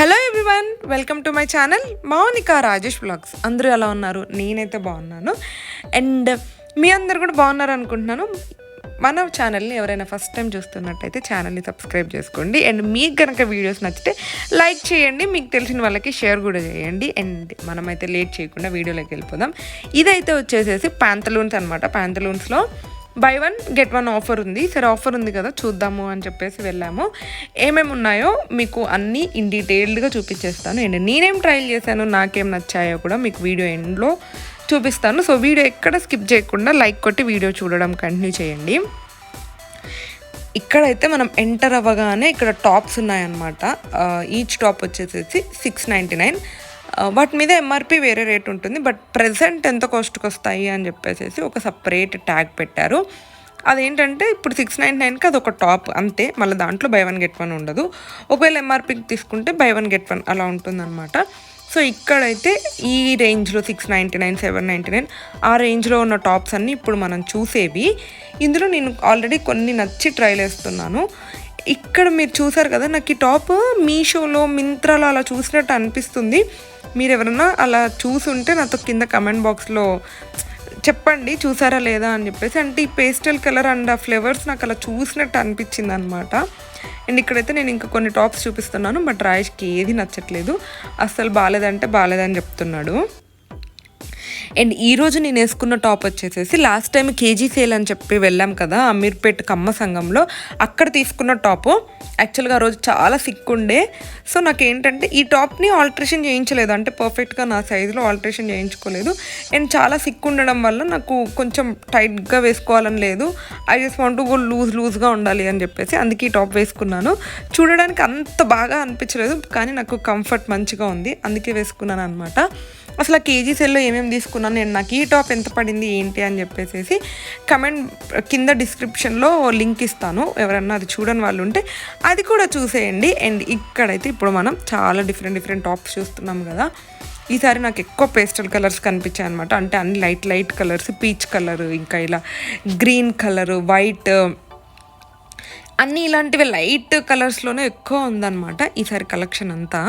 Hello everyone, welcome to my channel Mounika Rajesh vlogs. అందరూ ఎలా ఉన్నారు? నేనైతే బాగున్నాను అండ్ మీ అందరు కూడా బాగున్నారు అనుకుంటున్నాను. మన ఛానల్ని ఎవరైనా ఫస్ట్ టైం చూస్తున్నట్టయితే ఛానల్ని సబ్స్క్రైబ్ చేసుకోండి అండ్ మీకు కనుక వీడియోస్ నచ్చితే లైక్ చేయండి, మీకు తెలిసిన వాళ్ళకి షేర్ కూడా చేయండి. అండ్ మనమైతే లేట్ చేయకుండా వీడియోలోకి వెళ్ళిపోదాం. ఇదైతే వచ్చేసేసి ప్యాంతలూన్స్ అనమాట. ప్యాంతలూన్స్లో buy one get one offer ఉంది. సరే ఆఫర్ ఉంది కదా చూద్దాము అని చెప్పేసి వెళ్ళాము. ఏమేమి ఉన్నాయో మీకు అన్నీ ఇన్ డీటెయిల్డ్గా చూపించేస్తాను అండ్ నేనేం ట్రైల్ చేశాను, నాకేం నచ్చాయో కూడా మీకు వీడియో ఎండ్లో చూపిస్తాను. సో వీడియో ఎక్కడ స్కిప్ చేయకుండా లైక్ కొట్టి వీడియో చూడడం కంటిన్యూ చేయండి. ఇక్కడైతే మనం ఎంటర్ అవ్వగానే ఇక్కడ టాప్స్ ఉన్నాయన్నమాట. ఈచ్ టాప్ వచ్చేసేసి $6.99. వాటి మీద ఎంఆర్పి వేరే రేట్ ఉంటుంది, బట్ ప్రెజెంట్ ఎంత కాస్ట్కి వస్తాయి అని చెప్పేసి ఒక సపరేట్ ట్యాగ్ పెట్టారు. అదేంటంటే ఇప్పుడు $6.99కి అది ఒక టాప్ అంతే, మళ్ళీ దాంట్లో బై వన్ గెట్ వన్ ఉండదు. ఒకవేళ ఎంఆర్పికి తీసుకుంటే బై వన్ గెట్ వన్ అలా ఉంటుందన్నమాట. సో ఇక్కడైతే ఈ రేంజ్లో $6.99, $7.99 ఆ రేంజ్లో ఉన్న టాప్స్ అన్నీ ఇప్పుడు మనం చూసేవి. ఇందులో నేను ఆల్రెడీ కొన్ని నచ్చి ట్రైల్ వేస్తున్నాను. ఇక్కడ మీరు చూసారు కదా, నాకు ఈ టాప్ మీషోలో, మింత్రాలో అలా చూసినట్టు అనిపిస్తుంది. మీరు ఎవరైనా అలా చూసుంటే నాతో కింద కమెంట్ బాక్స్లో చెప్పండి చూసారా లేదా అని చెప్పేసి. అంటే ఈ పేస్టల్ కలర్ అండ్ ఆ ఫ్లేవర్స్ నాకు అలా చూసినట్టు అనిపించింది అనమాట. అండ్ ఇక్కడైతే నేను ఇంకా కొన్ని టాప్స్ చూపిస్తున్నాను, బట్ రాయేష్కి ఏది నచ్చట్లేదు, అస్సలు బాగాలేదంటే బాగాలేదని చెప్తున్నాడు. అండ్ ఈరోజు నేను వేసుకున్న టాప్ వచ్చేసేసి లాస్ట్ టైం కేజీ సేల్ అని చెప్పి వెళ్ళాం కదా అమీర్పేట్ కమ్మ సంఘంలో, అక్కడ తీసుకున్న టాపు. యాక్చువల్గా ఆ రోజు చాలా సిక్ ఉండే, సో నాకేంటంటే ఈ టాప్ని ఆల్ట్రేషన్ చేయించలేదు, అంటే పర్ఫెక్ట్గా నా సైజులో ఆల్ట్రేషన్ చేయించుకోలేదు. అండ్ చాలా సిక్ ఉండడం వల్ల నాకు కొంచెం టైట్గా వేసుకోవాలని లేదు. I just want to go లూజ్గా ఉండాలి అని చెప్పేసి అందుకే ఈ టాప్ వేసుకున్నాను. చూడడానికి అంత బాగా అనిపించలేదు, కానీ నాకు కంఫర్ట్ మంచిగా ఉంది, అందుకే వేసుకున్నాను అనమాట. అసలు ఆ కేజీ సెల్లో ఏమేమి తీసుకున్నాను నేను, నాకు ఈ టాప్ ఎంత పడింది ఏంటి అని చెప్పేసి కమెంట్ కింద డిస్క్రిప్షన్లో లింక్ ఇస్తాను, ఎవరన్నా అది చూడని వాళ్ళు ఉంటే అది కూడా చూసేయండి. అండ్ ఇక్కడైతే ఇప్పుడు మనం చాలా డిఫరెంట్ టాప్స్ చూస్తున్నాం కదా. ఈసారి నాకు ఎక్కువ పేస్టల్ కలర్స్ కనిపించాయి అనమాట. అంటే అన్ని లైట్ కలర్స్, పీచ్ కలర్, ఇంకా ఇలా గ్రీన్ కలర్, వైట్, అన్నీ ఇలాంటివి లైట్ కలర్స్లోనే ఎక్కువ ఉందన్నమాట ఈసారి కలెక్షన్ అంతా.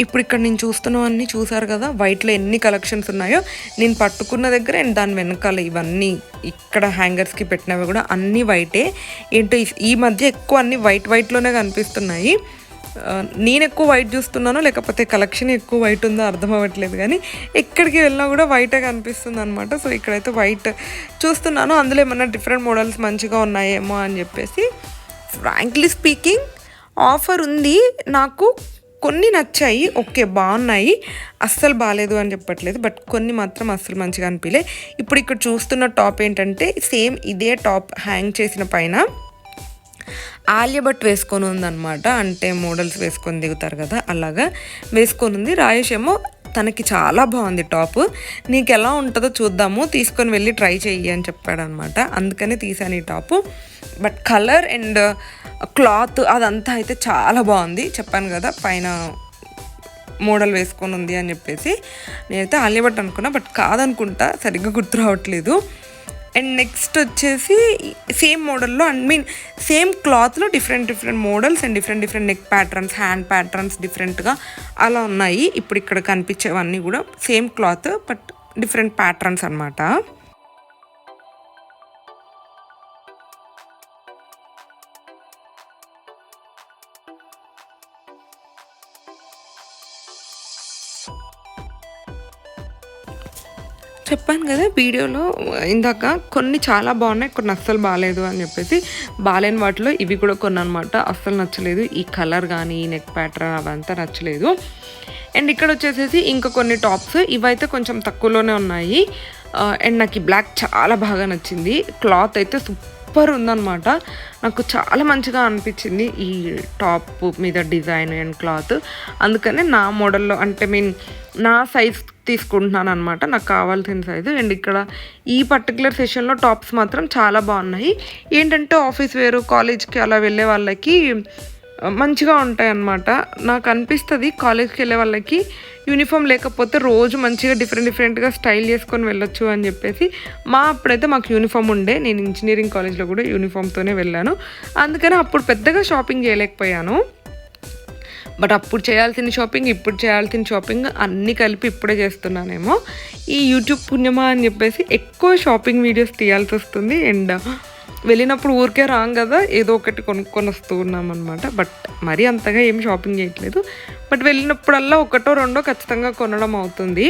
ఇప్పుడు ఇక్కడ నేను చూస్తున్నవన్నీ చూసారు కదా, వైట్లో ఎన్ని కలెక్షన్స్ ఉన్నాయో. నేను పట్టుకున్న దగ్గర అండ్ దాని వెనకాల ఇవన్నీ ఇక్కడ హ్యాంగర్స్కి పెట్టినవి కూడా అన్నీ వైటే. ఏంటో ఈ మధ్య ఎక్కువ అన్నీ వైట్లోనే కనిపిస్తున్నాయి. నేను ఎక్కువ వైట్ చూస్తున్నానో లేకపోతే కలెక్షన్ ఎక్కువ వైట్ ఉందో అర్థం అవ్వట్లేదు, కానీ ఎక్కడికి వెళ్ళినా కూడా వైటే కనిపిస్తుంది అనమాట. సో ఇక్కడైతే వైట్ చూస్తున్నాను, అందులో ఏమన్నా డిఫరెంట్ మోడల్స్ మంచిగా ఉన్నాయేమో అని చెప్పేసి. ఫ్రాంక్లీ స్పీకింగ్ ఆఫర్ ఉంది, నాకు కొన్ని నచ్చాయి, ఓకే బాగున్నాయి, అస్సలు బాగాలేదు అని చెప్పట్లేదు, బట్ కొన్ని మాత్రం అస్సలు మంచిగా అనిపించలే. ఇప్పుడు ఇక్కడ చూస్తున్న టాప్ ఏంటంటే సేమ్ ఇదే టాప్ హ్యాంగ్ చేసిన పైన ఆలియా భట్ వేసుకొని ఉందన్నమాట. అంటే మోడల్స్ వేసుకొని దిగుతారు కదా, అలాగా వేసుకొని ఉంది. రాయేష్ ఏమో తనకి చాలా బాగుంది టాప్, నీకు ఎలా ఉంటుందో చూద్దాము, తీసుకొని వెళ్ళి ట్రై చెయ్యి అని చెప్పాడనమాట. అందుకనే తీసాను ఈ top. But colour and cloth అదంతా అయితే చాలా బాగుంది. చెప్పాను కదా పైన మోడల్ వేసుకొని ఉంది అని చెప్పేసి. నేనైతే ఆలియా భట్ అనుకున్నా, బట్ కాదనుకుంటా, సరిగ్గా గుర్తు రావట్లేదు. అండ్ నెక్స్ట్ వచ్చేసి సేమ్ మోడల్లో సేమ్ క్లాత్లో different models and different neck patterns, hand patterns డిఫరెంట్గా అలా ఉన్నాయి. ఇప్పుడు ఇక్కడ కనిపించేవన్నీ కూడా same cloth but different patterns అనమాట. చెప్పాను కదా వీడియోలో ఇందాక, కొన్ని చాలా బాగున్నాయి, కొన్ని అస్సలు బాగాలేదు అని చెప్పేసి. బాగాలేని వాటిలో ఇవి కూడా కొన్ని అనమాట. అస్సలు నచ్చలేదు, ఈ కలర్ కానీ ఈ నెక్ ప్యాటర్న్ అవంతా నచ్చలేదు. అండ్ ఇక్కడ వచ్చేసేసి ఇంకా కొన్ని టాప్స్, ఇవైతే కొంచెం తక్కువలోనే ఉన్నాయి. అండ్ నాకు ఈ బ్లాక్ చాలా బాగా నచ్చింది, క్లాత్ అయితే సూపర్ ఉందన్నమాట. నాకు చాలా మంచిగా అనిపించింది ఈ టాప్ మీద డిజైన్ అండ్ క్లాత్. అందుకనే నా మోడల్లో అంటే నా సైజ్ తీసుకుంటున్నాను అనమాట, నాకు కావాల్సిన సైజు. అండ్ ఇక్కడ ఈ పర్టికులర్ సెషన్లో టాప్స్ మాత్రం చాలా బాగున్నాయి. ఏంటంటే ఆఫీస్ వేరు, కాలేజ్కి అలా వెళ్ళే వాళ్ళకి మంచిగా ఉంటాయన్నమాట. నాకు అనిపిస్తుంది కాలేజ్కి వెళ్ళే వాళ్ళకి యూనిఫామ్ లేకపోతే రోజు మంచిగా డిఫరెంట్గా స్టైల్ చేసుకొని వెళ్ళొచ్చు అని చెప్పేసి. అప్పుడైతే మాకు యూనిఫామ్ ఉండే, నేను ఇంజనీరింగ్ కాలేజ్లో కూడా యూనిఫామ్తోనే వెళ్ళాను. అందుకని అప్పుడు పెద్దగా షాపింగ్ చేయలేకపోయాను. బట్ అప్పుడు చేయాల్సిన షాపింగ్, ఇప్పుడు చేయాల్సిన షాపింగ్ అన్నీ కలిపి ఇప్పుడే చేస్తున్నానేమో. ఈ యూట్యూబ్ పుణ్యమా అని చెప్పేసి ఎక్కువ షాపింగ్ వీడియోస్ తీయాల్సి వస్తుంది. అండ్ వెళ్ళినప్పుడు ఊరికే రాం కదా, ఏదో ఒకటి కొనుక్కొని వస్తూ ఉన్నాం అనమాట. బట్ మరీ అంతగా ఏం షాపింగ్ చేయట్లేదు. బట్ వెళ్ళినప్పుడల్లా ఒకటో రెండో ఖచ్చితంగా కొనడం అవుతుంది.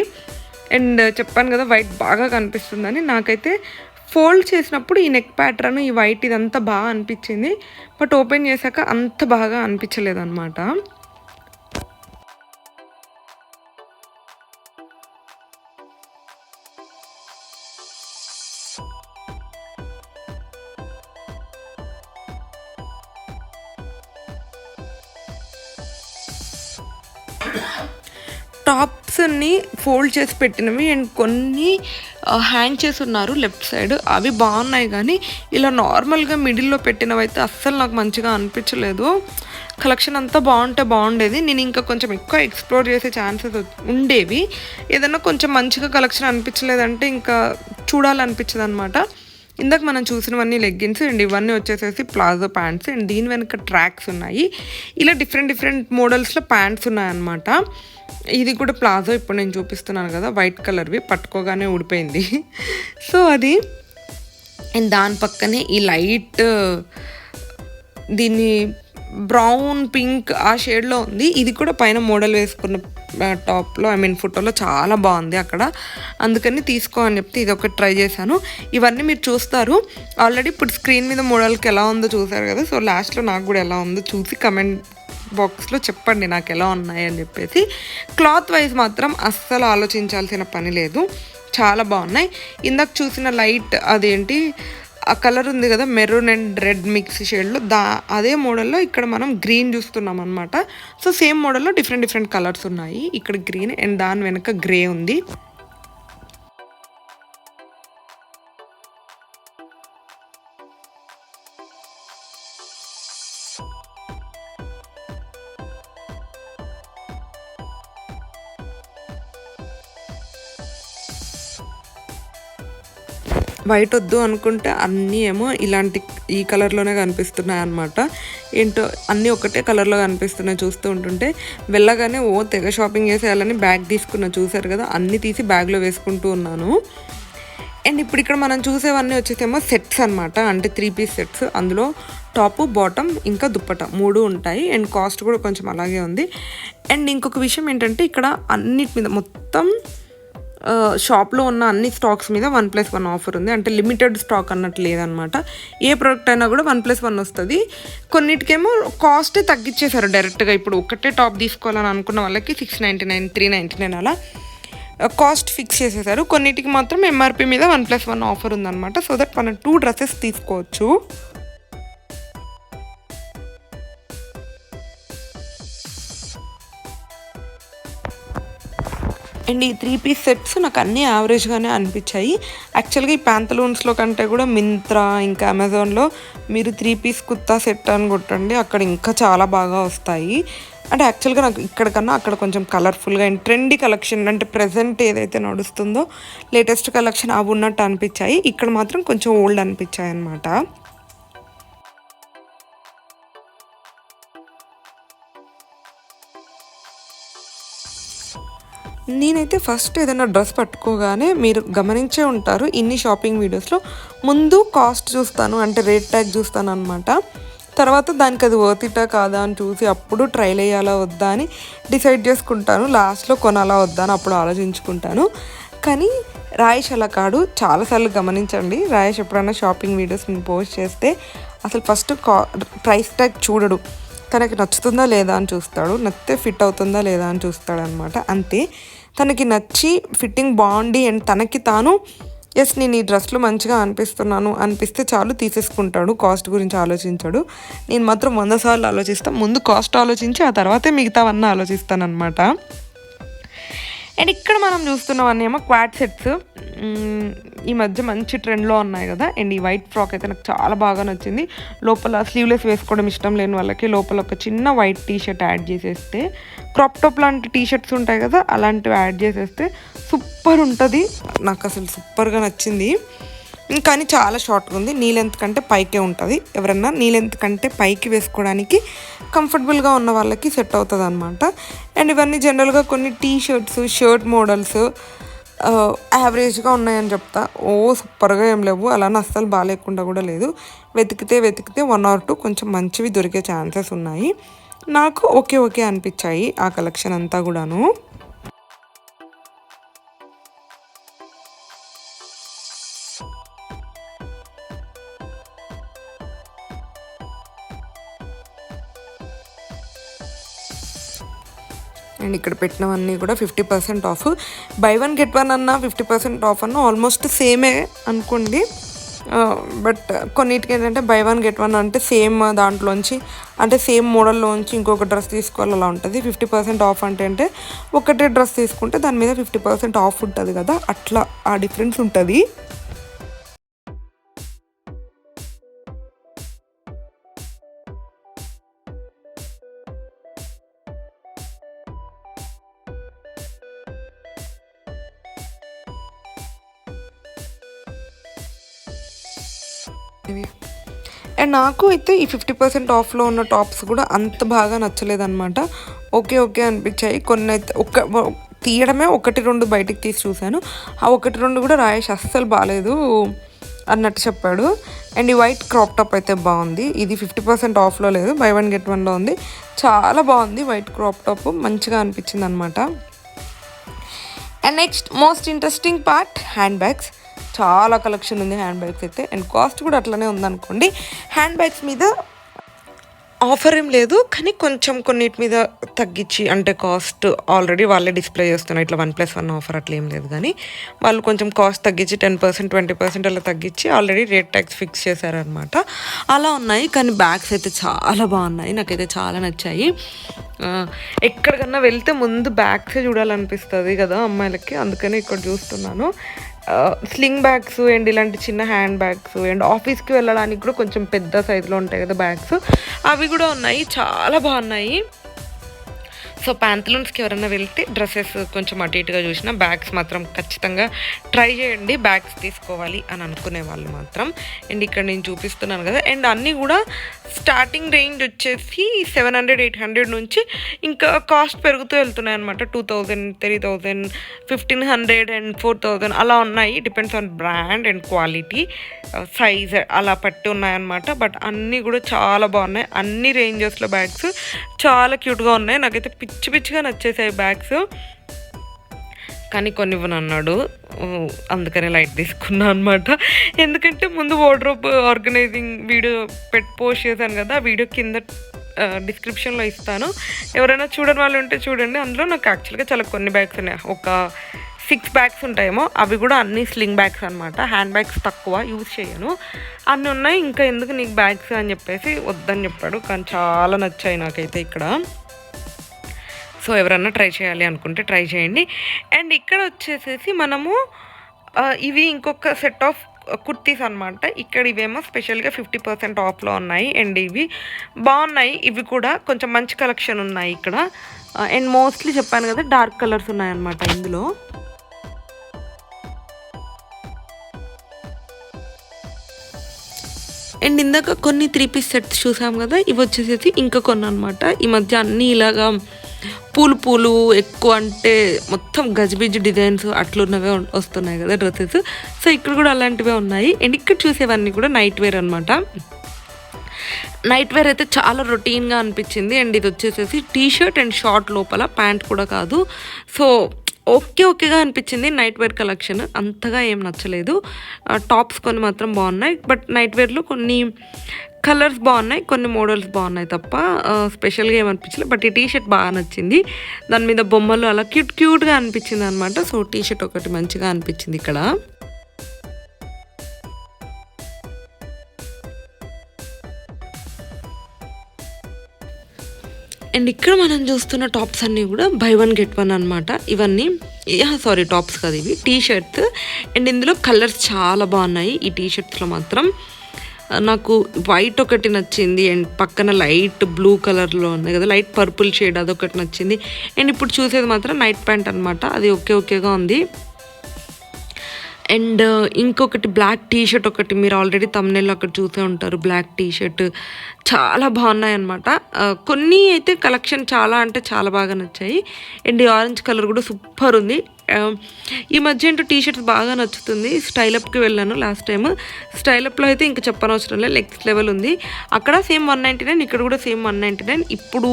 అండ్ చెప్పాను కదా వైట్ బాగా కనిపిస్తుందని. నాకైతే ఫోల్డ్ చేసినప్పుడు ఈ నెక్ ప్యాటర్న్, ఈ వైట్ ఇదంతా బాగా అనిపించింది. బట్ ఓపెన్ చేశాక అంత బాగా అనిపించలేదు అనమాట. టాప్స్ని ఫోల్డ్ చేసి పెట్టినవి అండ్ కొన్ని హ్యాంగ్ చేసి ఉన్నారు లెఫ్ట్ సైడ్, అవి బాగున్నాయి. కానీ ఇలా నార్మల్గా మిడిల్లో పెట్టినవి అయితే అస్సలు నాకు మంచిగా అనిపించలేదు. కలెక్షన్ అంతా బాగుండేది. నేను ఇంకా కొంచెం ఎక్కువ ఎక్స్ప్లోర్ చేసే ఛాన్సెస్ ఉండేవి. ఏదైనా కొంచెం మంచిగా కలెక్షన్ అనిపించలేదంటే ఇంకా చూడాలనిపించదు అనమాట. ఇందాక మనం చూసినవన్నీ లెగ్గిన్స్ అండ్ ఇవన్నీ వచ్చేసేసి ప్లాజో ప్యాంట్స్. అండ్ దీని వెనక ట్రాక్స్ ఉన్నాయి. ఇలా డిఫరెంట్ మోడల్స్లో ప్యాంట్స్ ఉన్నాయన్నమాట. ఇది కూడా ప్లాజో, ఇప్పుడు నేను చూపిస్తున్నాను కదా వైట్ కలర్వి, పట్టుకోగానే ఊడిపోయింది. సో అది. అండ్ దాని పక్కనే ఈ లైట్, దీన్ని బ్రౌన్ పింక్ ఆ షేడ్లో ఉంది. ఇది కూడా పైన మోడల్ వేసుకున్న టాప్లో, ఫోటోలో చాలా బాగుంది అక్కడ. అందుకని తీసుకో అని చెప్తే ఇది ఒకటి ట్రై చేశాను. ఇవన్నీ మీరు చూస్తారు ఆల్రెడీ. ఇప్పుడు స్క్రీన్ మీద మోడల్కి ఎలా ఉందో చూసారు కదా. సో లాస్ట్లో నాకు కూడా ఎలా ఉందో చూసి కమెంట్ బాక్స్లో చెప్పండి నాకు ఎలా ఉన్నాయి అని చెప్పేసి. క్లాత్ వైజ్ మాత్రం అస్సలు ఆలోచించాల్సిన పని లేదు, చాలా బాగున్నాయి. ఇందాక చూసిన లైట్ అదేంటి ఆ కలర్ ఉంది కదా, మెరూన్ అండ్ రెడ్ మిక్స్ షేడ్లో, అదే మోడల్లో ఇక్కడ మనం గ్రీన్ చూస్తున్నాం అనమాట. సో సేమ్ మోడల్లో డిఫరెంట్ కలర్స్ ఉన్నాయి. ఇక్కడ గ్రీన్ అండ్ దాని వెనక గ్రే ఉంది. వైట్ వద్దు అనుకుంటే అన్నీ ఏమో ఇలాంటి ఈ కలర్లోనే కనిపిస్తున్నాయి అనమాట. ఏంటో అన్నీ ఒకటే కలర్లో కనిపిస్తున్నాయి. చూస్తూ ఉంటుంటే వెళ్ళగానే తెగ షాపింగ్ చేసేయాలని బ్యాగ్ తీసుకున్నా, చూసారు కదా. అన్నీ తీసి బ్యాగ్లో వేసుకుంటూ ఉన్నాను. అండ్ ఇప్పుడు ఇక్కడ మనం చూసేవన్నీ వచ్చేసేమో సెట్స్ అనమాట, అంటే 3 పీస్ సెట్స్. అందులో టాపు, బాటమ్ ఇంకా దుప్పట 3 ఉంటాయి. అండ్ కాస్ట్ కూడా కొంచెం అలాగే ఉంది. అండ్ ఇంకొక విషయం ఏంటంటే ఇక్కడ అన్నిటి మీద మొత్తం షాప్లో ఉన్న అన్ని స్టాక్స్ మీద 1+1 ఆఫర్ ఉంది. అంటే లిమిటెడ్ స్టాక్ అన్నట్టు లేదనమాట. ఏ ప్రోడక్ట్ అయినా కూడా 1+1 వస్తుంది. కొన్నిటికేమో కాస్ట్ తగ్గించేశారు డైరెక్ట్గా. ఇప్పుడు ఒకటే టాప్ తీసుకోవాలని అనుకున్న వాళ్ళకి 699, 399 అలా కాస్ట్ ఫిక్స్ చేసేసారు. కొన్నిటికి మాత్రం ఎంఆర్పి మీద 1+1 ఆఫర్ ఉందన్నమాట. సో దట్ మనం 2 డ్రెస్సెస్ తీసుకోవచ్చు. అండ్ ఈ 3 పీస్ సెట్స్ నాకు అన్నీ యావరేజ్గానే అనిపించాయి. యాక్చువల్గా ఈ ప్యాంతలూన్స్లో కంటే కూడా మింత్రా ఇంకా అమెజాన్లో మీరు 3 పీస్ కుర్తా సెట్ అని కొట్టండి, అక్కడ ఇంకా చాలా బాగా వస్తాయి. అంటే యాక్చువల్గా నాకు ఇక్కడ కన్నా అక్కడ కొంచెం కలర్ఫుల్గా అండ్ ట్రెండీ కలెక్షన్, అంటే ప్రెజెంట్ ఏదైతే నడుస్తుందో లేటెస్ట్ కలెక్షన్ అవి ఉన్నట్టు అనిపించాయి. ఇక్కడ మాత్రం కొంచెం ఓల్డ్ అనిపించాయి అన్నమాట. నేనైతే ఫస్ట్ ఏదైనా డ్రెస్ పట్టుకోగానే మీరు గమనించే ఉంటారు ఇన్ని షాపింగ్ వీడియోస్లో, ముందు కాస్ట్ చూస్తాను, అంటే రేట్ ట్యాగ్ చూస్తాను అనమాట. తర్వాత దానికి అది వర్తిటా కాదా అని చూసి అప్పుడు ట్రైల్ వేయాలా వద్దా అని డిసైడ్ చేసుకుంటాను. లాస్ట్లో కొనాలా వద్దా అని అప్పుడు ఆలోచించుకుంటాను. కానీ రాయేష్ అలా కాడు. చాలాసార్లు గమనించండి, రాయేష్ ఎప్పుడైనా షాపింగ్ వీడియోస్ నేను పోస్ట్ చేస్తే అసలు ఫస్ట్ ప్రైస్ ట్యాగ్ చూడడు. తనకి నచ్చుతుందా లేదా అని చూస్తాడు, నచ్చితే ఫిట్ అవుతుందా లేదా అని చూస్తాడు అనమాట. అంతే, తనకి నచ్చి ఫిట్టింగ్ బాగుండి అండ్ తనకి తాను ఎస్ నేను ఈ డ్రెస్లో మంచిగా అనిపిస్తున్నాను అనిపిస్తే చాలు తీసేసుకుంటాడు. కాస్ట్ గురించి ఆలోచించాడు. నేను మాత్రం 100 సార్లు ఆలోచిస్తాను. ముందు కాస్ట్ ఆలోచించి ఆ తర్వాతే మిగతావన్నీ ఆలోచిస్తాను అనమాట. అండ్ ఇక్కడ మనం చూస్తున్నవన్నీ ఏమో క్వాడ్ సెట్స్. ఈ మధ్య మంచి ట్రెండ్లో ఉన్నాయి కదా. అండ్ ఈ వైట్ ఫ్రాక్ అయితే నాకు చాలా బాగా నచ్చింది. లోపల స్లీవ్లెస్ వేసుకోవడం ఇష్టం లేని వాళ్ళకి లోపల ఒక చిన్న వైట్ టీ షర్ట్ యాడ్ చేసేస్తే, క్రాప్ టాప్ లాంటి టీ షర్ట్స్ ఉంటాయి కదా, అలాంటివి యాడ్ చేసేస్తే సూపర్ ఉంటుంది. నాకు అసలు సూపర్గా నచ్చింది. కానీ చాలా షార్ట్గా ఉంది. నీ లెంత్ కంటే పైకే ఉంటుంది. ఎవరన్నా నీ లెంత్ కంటే పైకి వేసుకోవడానికి కంఫర్టబుల్గా ఉన్న వాళ్ళకి సెట్ అవుతుంది అనమాట. అండ్ ఇవన్నీ జనరల్గా కొన్ని టీ షర్ట్స్, షర్ట్ మోడల్స్ యావరేజ్గా ఉన్నాయని చెప్తా. సూపర్గా ఏం లేవు, అలానే అస్సలు బాగాలేకుండా కూడా లేదు. వెతికితే 1 or 2 కొంచెం మంచివి దొరికే ఛాన్సెస్ ఉన్నాయి. నాకు ఓకే అనిపించాయి ఆ కలెక్షన్ అంతా కూడాను. అండ్ ఇక్కడ పెట్టినవన్నీ కూడా 50% ఆఫ్. బై 1 get 1 అన్న 50% ఆఫ్ అన్న ఆల్మోస్ట్ సేమే అనుకోండి. బట్ కొన్నిటికి ఏంటంటే బై 1 get 1 అంటే సేమ్ దాంట్లోంచి, అంటే సేమ్ మోడల్లోంచి ఇంకొక డ్రెస్ తీసుకోవాలి అలా ఉంటుంది. 50% ఆఫ్ అంటే ఒకటే డ్రెస్ తీసుకుంటే దాని మీద 50% ఆఫ్ ఉంటుంది కదా, అట్లా ఆ డిఫరెన్స్ ఉంటుంది. అండ్ నాకు అయితే ఈ 50% ఆఫ్లో ఉన్న టాప్స్ కూడా అంత బాగా నచ్చలేదన్నమాట. ఓకే అనిపించాయి. కొన్ని అయితే తీయడమే 1-2 బయటికి తీసి చూశాను. ఆ 1-2 కూడా రాయేష్ అస్సలు బాగాలేదు అన్నట్టు చెప్పాడు. అండ్ ఈ వైట్ క్రాప్ టాప్ అయితే బాగుంది. ఇది 50% ఆఫ్లో లేదు, బై 1 get 1లో ఉంది. చాలా బాగుంది వైట్ క్రాప్ టాప్, మంచిగా అనిపించింది అనమాట. And next most interesting part, hand bags. చాలా కలెక్షన్ ఉంది హ్యాండ్ బ్యాగ్స్ అయితే. అండ్ కాస్ట్ కూడా అట్లనే ఉందనుకోండి. హ్యాండ్ బ్యాగ్స్ మీద ఆఫర్ ఏం లేదు, కానీ కొంచెం కొన్నిటి మీద తగ్గించి, అంటే కాస్ట్ ఆల్రెడీ వాళ్ళే డిస్ప్లే చేస్తున్నారు, ఇట్లా 1+1 ఆఫర్ అట్లా ఏం లేదు, కానీ వాళ్ళు కొంచెం కాస్ట్ తగ్గించి 10%, 20% అలా తగ్గించి ఆల్రెడీ రేట్ ట్యాక్స్ ఫిక్స్ చేశారనమాట. అలా ఉన్నాయి. కానీ బ్యాగ్స్ అయితే చాలా బాగున్నాయి, నాకైతే చాలా నచ్చాయి. ఎక్కడికన్నా వెళ్తే ముందు బ్యాగ్సే చూడాలనిపిస్తుంది కదా అమ్మాయిలకి, అందుకని ఇక్కడ చూస్తున్నాను. స్లింగ్ బ్యాగ్స్ అండ్ ఇలాంటి చిన్న హ్యాండ్ బ్యాగ్స్, అండ్ ఆఫీస్కి వెళ్ళడానికి కూడా కొంచెం పెద్ద సైజులో ఉంటాయి కదా బ్యాగ్స్, అవి కూడా ఉన్నాయి. చాలా బాగున్నాయి. సో ప్యాంతలూన్స్కి ఎవరైనా వెళ్తే డ్రెస్సెస్ కొంచెం అటు ఇటుగా చూసినా బ్యాగ్స్ మాత్రం ఖచ్చితంగా ట్రై చేయండి, బ్యాగ్స్ తీసుకోవాలి అని అనుకునే వాళ్ళు మాత్రం. అండ్ ఇక్కడ నేను చూపిస్తున్నాను కదా. అండ్ అన్నీ కూడా స్టార్టింగ్ రేంజ్ వచ్చేసి 700-800 నుంచి ఇంకా కాస్ట్ పెరుగుతూ వెళ్తున్నాయి అనమాట. 2000, 3000, 1500 అండ్ 4000 అలా ఉన్నాయి. Depends on brand and quality, size అలా పట్టి ఉన్నాయన్నమాట. బట్ అన్నీ కూడా చాలా బాగున్నాయి. అన్ని రేంజెస్లో బ్యాగ్స్ చాలా క్యూట్గా ఉన్నాయి. నాకైతే పిచ్చిగా నచ్చేసాయి బ్యాగ్స్. కానీ కొన్ని ఇవ్వనన్నాడు, అందుకనే లైట్ తీసుకున్నా అనమాట. ఎందుకంటే ముందు వార్డ్రోబ్ ఆర్గనైజింగ్ వీడియో పోస్ట్ చేశాను కదా, ఆ వీడియో కింద డిస్క్రిప్షన్లో ఇస్తాను. ఎవరైనా చూడని వాళ్ళు ఉంటే చూడండి. అందులో నాకు యాక్చువల్గా చాలా కొన్ని బ్యాగ్స్ ఉన్నాయి, ఒక 6 బ్యాగ్స్ ఉంటాయేమో. అవి కూడా అన్ని స్లింగ్ బ్యాగ్స్ అనమాట. హ్యాండ్ బ్యాగ్స్ తక్కువ యూజ్ చేయను, అన్నీ ఉన్నాయి. ఇంకా ఎందుకు నీకు బ్యాగ్స్ అని చెప్పేసి వద్దని చెప్పాడు. కానీ చాలా నచ్చాయి నాకైతే ఇక్కడ. సో ఎవరన్నా ట్రై చేయాలి అనుకుంటే ట్రై చేయండి. అండ్ ఇక్కడ వచ్చేసేసి మనము ఇవి ఇంకొక సెట్ ఆఫ్ కుర్తీస్ అనమాట. ఇక్కడ ఇవేమో స్పెషల్గా 50% ఆఫ్లో ఉన్నాయి. అండ్ ఇవి బాగున్నాయి, ఇవి కూడా కొంచెం మంచి కలెక్షన్ ఉన్నాయి ఇక్కడ. అండ్ మోస్ట్లీ చెప్పాను కదా డార్క్ కలర్స్ ఉన్నాయన్నమాట ఇందులో. అండ్ ఇందాక కొన్ని 3-piece సెట్స్ చూసాం కదా, ఇవి వచ్చేసేసి ఇంకా కొన్ని అనమాట. ఈ మధ్య అన్నీ ఇలాగా పూలు ఎక్కువ, అంటే మొత్తం గజిబిజి డిజైన్స్ అట్లున్నవే వస్తున్నాయి కదా డ్రెస్సెస్. సో ఇక్కడ కూడా అలాంటివే ఉన్నాయి. అండ్ ఇక్కడ చూసేవన్నీ కూడా నైట్ వేర్ అనమాట. నైట్ వేర్ అయితే చాలా రొటీన్గా అనిపించింది. అండ్ ఇది వచ్చేసేసి టీ షర్ట్ అండ్ షార్ట్, లోపల ప్యాంట్ కూడా కాదు. సో ఓకేగా అనిపించింది. నైట్ వేర్ కలెక్షన్ అంతగా ఏం నచ్చలేదు. టాప్స్ కొన్ని మాత్రం బాగున్నాయి, బట్ నైట్ వేర్లో కొన్ని కలర్స్ బాగున్నాయి, కొన్ని మోడల్స్ బాగున్నాయి తప్ప స్పెషల్గా ఏమనిపించలేదు. బట్ ఈ టీ షర్ట్ బాగా నచ్చింది, దాని మీద బొమ్మలు అలా క్యూట్గా అనిపించింది అనమాట. సో టీ షర్ట్ ఒకటి మంచిగా అనిపించింది ఇక్కడ. అండ్ ఇక్కడ మనం చూస్తున్న టాప్స్ అన్నీ కూడా బై 1 get 1 అనమాట. ఇవన్నీ సారీ టాప్స్ కాదు ఇవి, టీ షర్ట్స్. అండ్ ఇందులో కలర్స్ చాలా బాగున్నాయి. ఈ టీ షర్ట్స్లో మాత్రం నాకు వైట్ ఒకటి నచ్చింది, అండ్ పక్కన లైట్ బ్లూ కలర్లో ఉన్నాయి కదా, లైట్ పర్పుల్ షేడ్, అదొకటి నచ్చింది. అండ్ ఇప్పుడు చూసేది మాత్రం నైట్ ప్యాంట్ అనమాట, అది ఓకేగా ఉంది. అండ్ ఇంకొకటి బ్లాక్ టీ షర్ట్ ఒకటి, మీరు ఆల్రెడీ తమ్నెల్లో అక్కడ చూసే ఉంటారు, బ్లాక్ టీ షర్ట్ చాలా బాగున్నాయి అనమాట. కొన్ని అయితే కలెక్షన్ చాలా అంటే చాలా బాగా నచ్చాయి. అండ్ ఈ ఆరెంజ్ కలర్ కూడా సూపర్ ఉంది. ఈ మధ్య ఏంటో టీ షర్ట్స్ బాగా నచ్చుతుంది. స్టైలప్కి వెళ్ళాను లాస్ట్ టైం, స్టైలప్లో అయితే ఇంకా చెప్పనవసరం లేదు, నెక్స్ట్ లెవెల్ ఉంది. అక్కడ సేమ్ 199, ఇక్కడ కూడా సేమ్ 199. ఇప్పుడు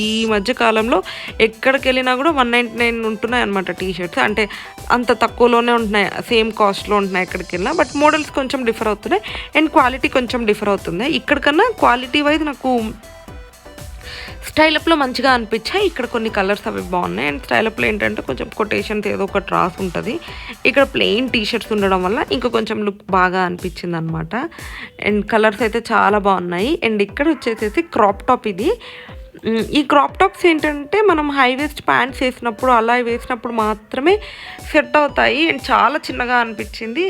ఈ మధ్య కాలంలో ఎక్కడికి వెళ్ళినా కూడా 199 ఉంటున్నాయి అనమాట టీ షర్ట్స్. అంటే అంత తక్కువలోనే ఉంటున్నాయి, సేమ్ కాస్ట్లో ఉంటున్నాయి ఎక్కడికి వెళ్ళినా. బట్ మోడల్స్ కొంచెం డిఫర్ అవుతున్నాయి అండ్ క్వాలిటీ కొంచెం డిఫర్ అవుతుంది. ఇక్కడికన్నా క్వాలిటీ వైజ్ నాకు స్టైలప్లో మంచిగా అనిపించాయి. ఇక్కడ కొన్ని కలర్స్ అవి బాగున్నాయి. అండ్ స్టైలప్లో ఏంటంటే కొంచెం కొటేషన్స్ ఏదో ఒకటి రాసి ఉంటుంది. ఇక్కడ ప్లెయిన్ టీ షర్ట్స్ ఉండడం వల్ల ఇంకా కొంచెం లుక్ బాగా అనిపించింది అనమాట. అండ్ కలర్స్ అయితే చాలా బాగున్నాయి. అండ్ ఇక్కడ వచ్చేసేసి క్రాప్ టాప్ ఇది. ఈ క్రాప్ టాప్స్ ఏంటంటే మనం హై వేస్ట్ ప్యాంట్స్ వేసినప్పుడు, అలా వేసినప్పుడు మాత్రమే సెట్ అవుతాయి. అండ్ చాలా చిన్నగా అనిపించింది,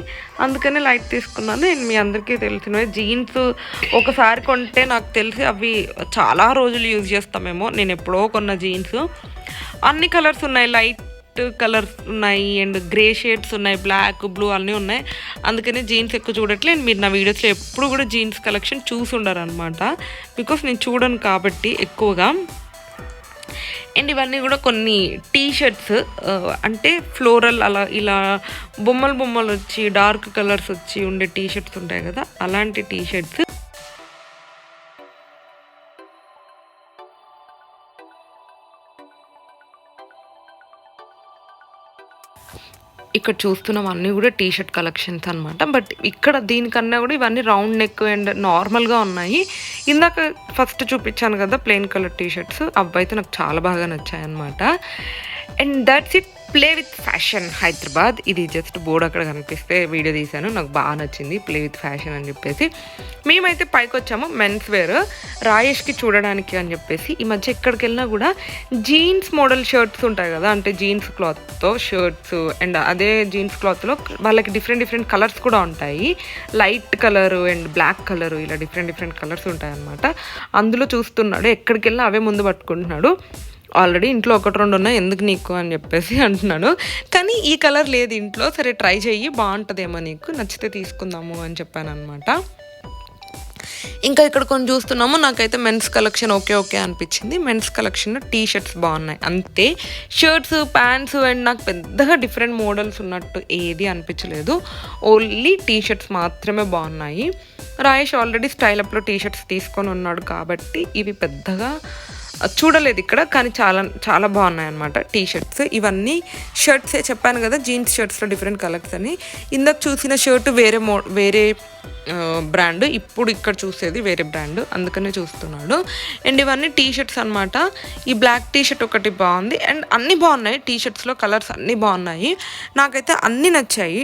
అందుకనే లైట్ తీసుకున్నాను. అండ్ మీ అందరికీ తెలిసినవి జీన్స్ ఒకసారి కొంటే నాకు తెలిసి అవి చాలా రోజులు యూజ్ చేస్తామేమో. నేను ఎప్పుడో కొన్న జీన్స్, అన్ని కలర్స్ ఉన్నాయి, లైట్ కలర్స్ ఉన్నాయి అండ్ గ్రే షేడ్స్ ఉన్నాయి, బ్లాక్ బ్లూ అన్నీ ఉన్నాయి. అందుకని జీన్స్ ఎక్కువ చూడట్లేదు. మీరు నా వీడియోస్లో ఎప్పుడు కూడా జీన్స్ కలెక్షన్ చూసి ఉండరు అనమాట, బికాస్ నేను చూడను కాబట్టి ఎక్కువగా. అండ్ ఇవన్నీ కూడా కొన్ని టీ షర్ట్స్, అంటే ఫ్లోరల్ అలా ఇలా బొమ్మలు వచ్చి డార్క్ కలర్స్ వచ్చి ఉండే టీ షర్ట్స్ ఉంటాయి కదా, అలాంటి టీ షర్ట్స్. ఇక్కడ చూస్తున్నాం అన్నీ కూడా టీ షర్ట్ కలెక్షన్స్ అనమాట. బట్ ఇక్కడ దీనికన్నా కూడా ఇవన్నీ రౌండ్ నెక్ అండ్ నార్మల్గా ఉన్నాయి. ఇందాక ఫస్ట్ చూపించాను కదా ప్లెయిన్ కలర్ టీ షర్ట్స్, అవి అయితే నాకు చాలా బాగా నచ్చాయి అనమాట. And that's it, play with fashion Hyderabad. ఇది జస్ట్ బోర్డు అక్కడ కనిపిస్తే వీడియో తీశాను, నాకు బాగా నచ్చింది ప్లే విత్ ఫ్యాషన్ అని చెప్పేసి. మేమైతే పైకి వచ్చాము మెన్స్ వేర్ రాయేష్కి చూడడానికి అని చెప్పేసి. ఈ మధ్య ఎక్కడికి వెళ్ళినా కూడా జీన్స్ మోడల్ షర్ట్స్ ఉంటాయి కదా, అంటే జీన్స్ క్లాత్తో షర్ట్స్, అండ్ అదే జీన్స్ క్లాత్లో వాళ్ళకి డిఫరెంట్ కలర్స్ కూడా ఉంటాయి, light colour and black colour, ఇలా డిఫరెంట్ కలర్స్ ఉంటాయి అనమాట. అందులో చూస్తున్నాడు, ఎక్కడికి వెళ్ళినా అవే ముందు పట్టుకుంటున్నాడు. ఆల్రెడీ ఇంట్లో 1-2 ఉన్నాయి, ఎందుకు నీకు అని చెప్పేసి అంటున్నాడు. కానీ ఈ కలర్ లేదు ఇంట్లో, సరే ట్రై చెయ్యి బాగుంటుందేమో, నీకు నచ్చితే తీసుకుందాము అని చెప్పాను అనమాట. ఇంకా ఇక్కడ కొన్ని చూస్తున్నాము, నాకైతే మెన్స్ కలెక్షన్ ఓకే అనిపించింది. మెన్స్ కలెక్షన్లో టీ షర్ట్స్ బాగున్నాయి అంతే, షర్ట్స్ ప్యాంట్స్ అండ్ నాకు పెద్దగా డిఫరెంట్ మోడల్స్ ఉన్నట్టు ఏది అనిపించలేదు, ఓన్లీ టీ షర్ట్స్ మాత్రమే బాగున్నాయి. రాయేష్ ఆల్రెడీ స్టైలప్లో టీ షర్ట్స్ తీసుకొని ఉన్నాడు కాబట్టి ఇవి పెద్దగా చూడలేదు ఇక్కడ, కానీ చాలా బాగున్నాయి అనమాట టీ షర్ట్స్. ఇవన్నీ షర్ట్సే చెప్పాను కదా, జీన్స్ షర్ట్స్లో డిఫరెంట్ కలర్స్ అని. ఇందాక చూసిన షర్ట్ వేరే బ్రాండ్, ఇప్పుడు ఇక్కడ చూసేది వేరే బ్రాండ్, అందుకనే చూస్తున్నాడు. అండ్ ఇవన్నీ టీ షర్ట్స్ అనమాట. ఈ బ్లాక్ టీ షర్ట్ ఒకటి బాగుంది, అండ్ అన్నీ బాగున్నాయి టీ షర్ట్స్లో, కలర్స్ అన్నీ బాగున్నాయి, నాకైతే అన్నీ నచ్చాయి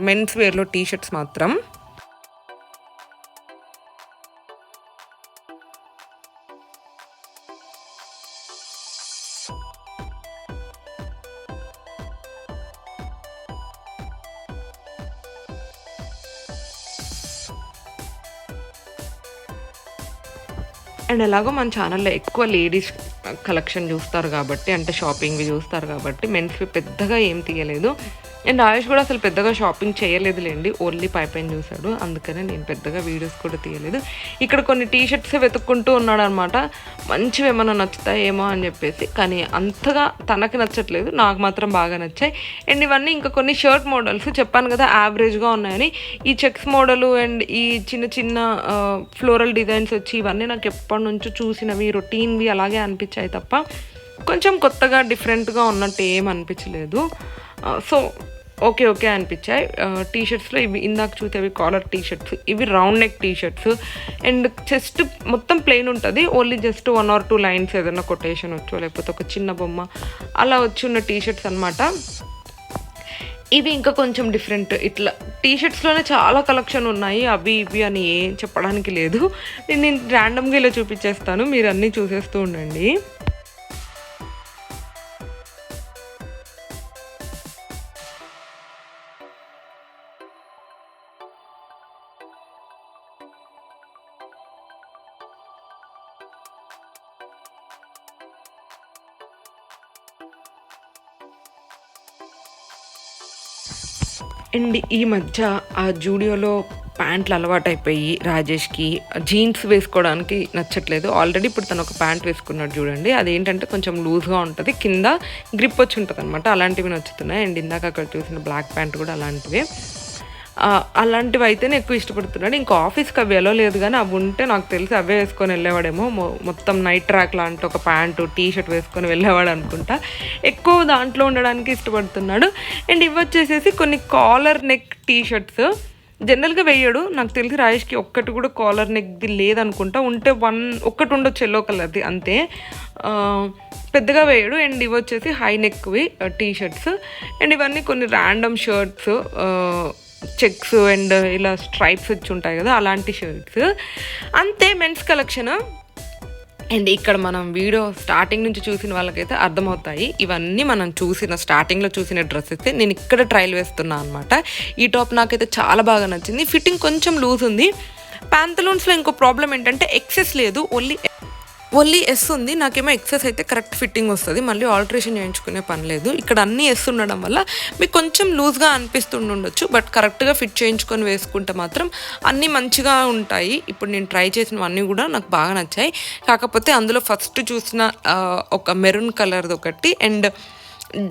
మెన్స్ వేర్లో టీ షర్ట్స్ మాత్రం. అండ్ ఎలాగో మన ఛానల్లో ఎక్కువ లేడీస్ కలెక్షన్ చూస్తారు కాబట్టి, అంటే షాపింగ్వి చూస్తారు కాబట్టి మెన్స్వి పెద్దగా ఏం తీయలేదు. అండ్ ఆయుష్ కూడా అసలు పెద్దగా షాపింగ్ చేయలేదులేండి, ఓన్లీ పైపైన చూశాడు, అందుకనే నేను పెద్దగా వీడియోస్ కూడా తీయలేదు. ఇక్కడ కొన్ని టీ షర్ట్స్ వెతుక్కుంటూ ఉన్నాడు అనమాట, మంచివి ఏమైనా నచ్చుతాయేమో అని చెప్పేసి. కానీ అంతగా తనకి నచ్చట్లేదు, నాకు మాత్రం బాగా నచ్చాయి. అండ్ ఇవన్నీ ఇంకా కొన్ని షర్ట్ మోడల్స్ చెప్పాను కదా యావరేజ్గా ఉన్నాయని. ఈ చెక్స్ మోడలు అండ్ ఈ చిన్న ఫ్లోరల్ డిజైన్స్ వచ్చి ఇవన్నీ నాకు ఎప్పటి నుంచో చూసినవి, రొటీన్వి అలాగే అనిపించాయి తప్ప కొంచెం కొత్తగా డిఫరెంట్గా ఉన్నట్టు ఏం అనిపించలేదు. సో ఓకే అనిపించాయి. టీ షర్ట్స్లో ఇవి ఇందాక చూసేవి కాలర్ టీ షర్ట్స్, ఇవి round neck T shirts and chest మొత్తం ప్లెయిన్ ఉంటుంది, ఓన్లీ జస్ట్ 1 or 2 లైన్స్ ఏదైనా కొటేషన్ వచ్చో లేకపోతే ఒక చిన్న బొమ్మ అలా వచ్చి ఉన్న టీ షర్ట్స్ అనమాట. ఇవి ఇంకా కొంచెం డిఫరెంట్, ఇట్లా టీ షర్ట్స్లోనే చాలా కలెక్షన్ ఉన్నాయి, అవి ఇవి అని ఏం చెప్పడానికి లేదు. నేను ర్యాండమ్గా ఇలా చూపించేస్తాను, మీరు అన్నీ చూసేస్తూ ఉండండి. అండ్ ఈ మధ్య ఆ జూడియోలో ప్యాంట్లు అలవాటైపోయి రాజేష్కి జీన్స్ వేసుకోవడానికి నచ్చట్లేదు. ఆల్రెడీ ఇప్పుడు తను ఒక ప్యాంట్ వేసుకున్నాడు చూడండి, అదేంటంటే కొంచెం లూజ్గా ఉంటుంది, కింద గ్రిప్ వచ్చి ఉంటుంది అనమాట. అలాంటివి నచ్చుతున్నాయి. అండ్ ఇందాక అక్కడ చూసిన బ్లాక్ ప్యాంట్ కూడా అలాంటివే. అలాంటివి అయితేనే ఎక్కువ ఇష్టపడుతున్నాడు. ఇంకా ఆఫీస్కి అవి ఎలా లేదు, కానీ అవి ఉంటే నాకు తెలిసి అవే వేసుకొని వెళ్ళేవాడేమో. మొత్తం నైట్ ట్రాక్ లాంటి ఒక ప్యాంటు టీ షర్ట్ వేసుకొని వెళ్ళేవాడు అనుకుంటా. ఎక్కువ దాంట్లో ఉండడానికి ఇష్టపడుతున్నాడు. అండ్ ఇవి వచ్చేసేసి కొన్ని కాలర్ నెక్ టీ షర్ట్స్. జనరల్గా వేయడు, నాకు తెలిసి రాజేష్కి ఒక్కటి కూడా కాలర్ నెక్ది లేదనుకుంటా. ఉంటే ఒక్కటి ఉండొచ్చు ఎల్లో కలర్ది, అంతే. పెద్దగా వేయడు. అండ్ ఇవి వచ్చేసి హై నెక్వి టీ షర్ట్స్. అండ్ ఇవన్నీ కొన్ని ర్యాండమ్ షర్ట్స్, చెక్స్ అండ్ ఇలా స్ట్రైప్స్ వచ్చి ఉంటాయి కదా, అలాంటి షర్ట్స్. అంతే మెన్స్ కలెక్షన్. అండ్ ఇక్కడ మనం వీడియో స్టార్టింగ్ నుంచి చూసిన వాళ్ళకైతే అర్థమవుతాయి. ఇవన్నీ మనం స్టార్టింగ్లో చూసిన డ్రెస్సెస్ నేను ఇక్కడ ట్రయల్ వేస్తున్నాను అనమాట. ఈ టాప్ నాకైతే చాలా బాగా నచ్చింది. ఫిట్టింగ్ కొంచెం లూజ్ ఉంది. ప్యాంతలూన్స్లో ఇంకో ప్రాబ్లం ఏంటంటే ఎక్సెస్ లేదు, ఓన్లీ ఎస్ ఉంది. నాకేమో ఎక్సెస్ అయితే కరెక్ట్ ఫిట్టింగ్ వస్తుంది, మళ్ళీ ఆల్టరేషన్ చేయించుకునే పని లేదు. ఇక్కడ అన్నీ ఎస్ ఉండడం వల్ల మీకు కొంచెం లూజ్గా అనిపిస్తుండొచ్చు, బట్ కరెక్ట్గా ఫిట్ చేయించుకొని వేసుకుంటే మాత్రం అన్నీ మంచిగా ఉంటాయి. ఇప్పుడు నేను ట్రై చేసినవన్నీ కూడా నాకు బాగా నచ్చాయి. కాకపోతే అందులో ఫస్ట్ చూసిన ఒక మెరూన్ కలర్ది ఒకటి అండ్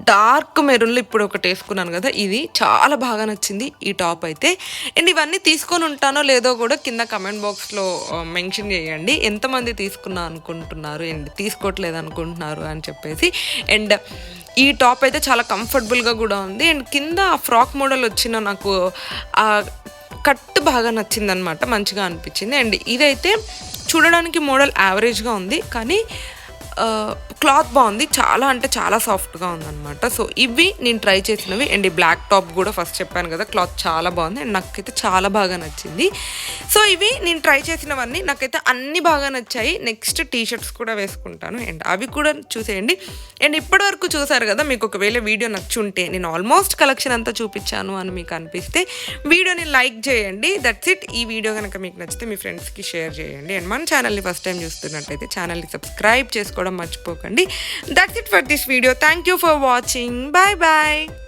డార్క్ మెరూన్లో ఇప్పుడు ఒకటి వేసుకున్నాను కదా, ఇది చాలా బాగా నచ్చింది ఈ టాప్ అయితే. అండ్ ఇవన్నీ తీసుకొని ఉంటానో లేదో కూడా కింద కమెంట్ బాక్స్లో మెన్షన్ చేయండి. ఎంతమంది తీసుకున్నా అనుకుంటున్నారు అండ్ తీసుకోవట్లేదు అనుకుంటున్నారు అని చెప్పేసి. అండ్ ఈ టాప్ అయితే చాలా కంఫర్టబుల్గా కూడా ఉంది. అండ్ కింద ఆ ఫ్రాక్ మోడల్ వచ్చిన నాకు కట్ బాగా నచ్చిందనమాట, మంచిగా అనిపించింది. అండ్ ఇదైతే చూడడానికి మోడల్ యావరేజ్గా ఉంది, కానీ క్లాత్ బాగుంది, చాలా అంటే చాలా సాఫ్ట్గా ఉందన్నమాట. సో ఇవి నేను ట్రై చేసినవి. అండ్ ఈ బ్లాక్ టాప్ కూడా ఫస్ట్ చెప్పాను కదా, క్లాత్ చాలా బాగుంది అండ్ నాకైతే చాలా బాగా నచ్చింది. సో ఇవి నేను ట్రై చేసినవన్నీ నాకైతే అన్నీ బాగా నచ్చాయి. నెక్స్ట్ టీ షర్ట్స్ కూడా వేసుకుంటాను అండ్ అవి కూడా చూసేయండి. అండ్ ఇప్పటివరకు చూసారు కదా, మీకు ఒకవేళ వీడియో నచ్చుంటే నేను ఆల్మోస్ట్ కలెక్షన్ అంతా చూపించాను అని మీకు అనిపిస్తే వీడియోని లైక్ చేయండి. That's it. ఈ వీడియో కనుక మీకు నచ్చితే మీ ఫ్రెండ్స్కి షేర్ చేయండి. అండ్ మన ఛానల్ని ఫస్ట్ టైం చూస్తున్నట్టయితే ఛానల్ని సబ్స్క్రైబ్ చేసుకోవడం మర్చిపోకండి. That's it for this video. Thank you for watching. Bye bye.